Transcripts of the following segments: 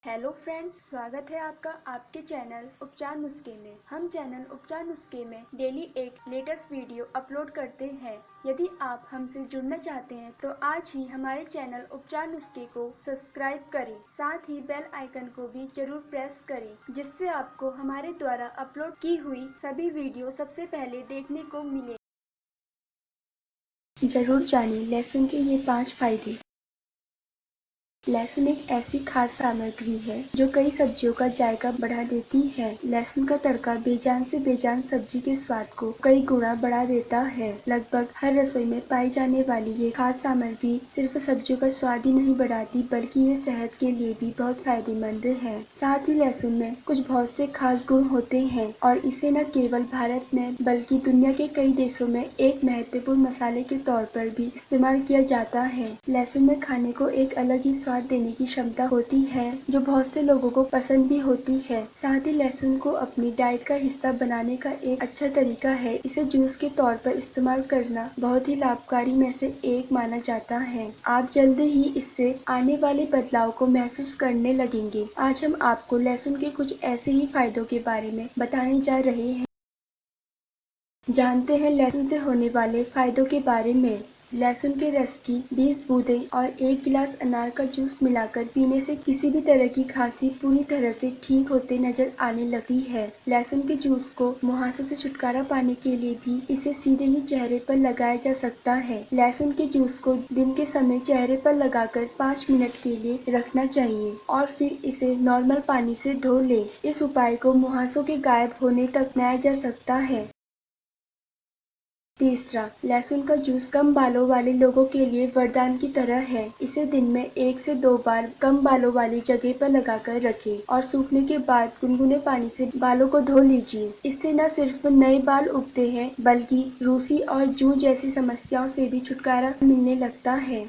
Hello friends, स्वागत है आपका आपके चैनल उपचार नुस्खे में। हम चैनल उपचार नुस्खे में डेली एक लेटेस्ट वीडियो अपलोड करते हैं। यदि आप हमसे जुड़ना चाहते हैं तो आज ही हमारे चैनल उपचार नुस्खे को सब्सक्राइब करें। साथ ही बेल आइकन को भी जरूर प्रेस करें, जिससे आपको हमारे द्वारा अपलोड की हुई सभी वीडियो सबसे पहले देखने को मिले। जरूर जानिए लहसुन के ये 5 फायदे। लहसुन एक ऐसी खास सामग्री है जो कई सब्जियों का जायका बढ़ा देती है। लहसुन का तड़का बेजान से बेजान सब्जी के स्वाद को कई गुना बढ़ा देता है। लगभग हर रसोई में पाई जाने वाली ये खास सामग्री सिर्फ सब्जियों का स्वाद ही नहीं बढ़ाती, बल्कि ये सेहत के लिए भी बहुत फायदेमंद है। साथ ही लहसुन में कुछ बहुत से खास गुण होते हैं और इसे न केवल भारत में बल्कि दुनिया के कई देशों में एक महत्वपूर्ण मसाले के तौर पर भी इस्तेमाल किया जाता है। लहसुन में खाने को एक अलग ही स्वाद देने की क्षमता होती है, जो बहुत से लोगों को पसंद भी होती है। साथ ही लहसुन को अपनी डाइट का हिस्सा बनाने का एक अच्छा तरीका है। इसे जूस के तौर पर इस्तेमाल करना बहुत ही लाभकारी में से एक माना जाता है। आप जल्दी ही इससे आने वाले बदलाव को महसूस करने लगेंगे। आज हम आपको लहसुन के कुछ ऐसे ही फायदों के बारे में बताने जा रहे हैं। जानते हैं लहसुन से होने वाले फायदों के बारे में। लहसुन के रस की 20 बूंदें और 1 गिलास अनार का जूस मिलाकर पीने से किसी भी तरह की खांसी पूरी तरह से ठीक होते नजर आने लगती है। लहसुन के जूस को मुहासों से छुटकारा पाने के लिए भी इसे सीधे ही चेहरे पर लगाया जा सकता है। लहसुन के जूस को दिन के समय चेहरे पर लगाकर 5 मिनट के लिए रखना चाहिए और फिर इसे नॉर्मल पानी से धो ले। इस उपाय को मुहासों के गायब होने तक अपनाया जा सकता है। तीसरा, लहसुन का जूस कम बालों वाले लोगों के लिए वरदान की तरह है। इसे दिन में 1 से 2 बार कम बालों वाली जगह पर लगाकर रखें और सूखने के बाद गुनगुने पानी से बालों को धो लीजिए। इससे न सिर्फ नए बाल उगते हैं, बल्कि रूसी और जूं जैसी समस्याओं से भी छुटकारा मिलने लगता है।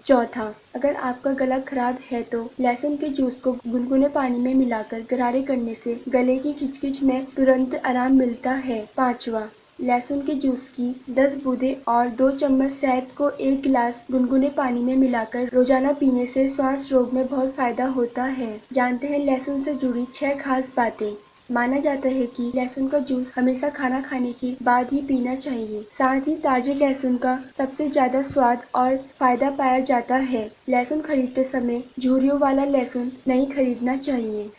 चौथा, अगर आपका गला खराब है तो लहसुन के जूस को गुनगुने पानी में मिलाकर गरारे करने से गले की खिचखिच में तुरंत आराम मिलता है। पांचवा, लहसुन के जूस की 10 बूंदें और 2 चम्मच शहद को 1 गिलास गुनगुने पानी में मिलाकर रोजाना पीने से श्वास रोग में बहुत फायदा होता है। जानते हैं लहसुन से जुड़ी 6 खास बातें। माना जाता है कि लहसुन का जूस हमेशा खाना खाने के बाद ही पीना चाहिए। साथ ही ताजे लहसुन का सबसे ज्यादा स्वाद और फायदा पाया जाता है। लहसुन खरीदते समय झुर्रियों वाला लहसुन नहीं खरीदना चाहिए।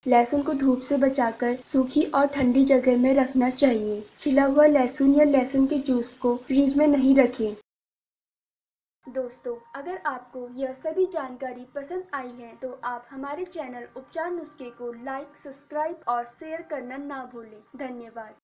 लहसुन को धूप से बचाकर सूखी और ठंडी जगह में रखना चाहिए। छिला हुआ लहसुन या लहसुन के जूस को फ्रिज में नहीं रखें। दोस्तों, अगर आपको यह सभी जानकारी पसंद आई है तो आप हमारे चैनल उपचार नुस्खे को लाइक, सब्सक्राइब और शेयर करना ना भूलें। धन्यवाद।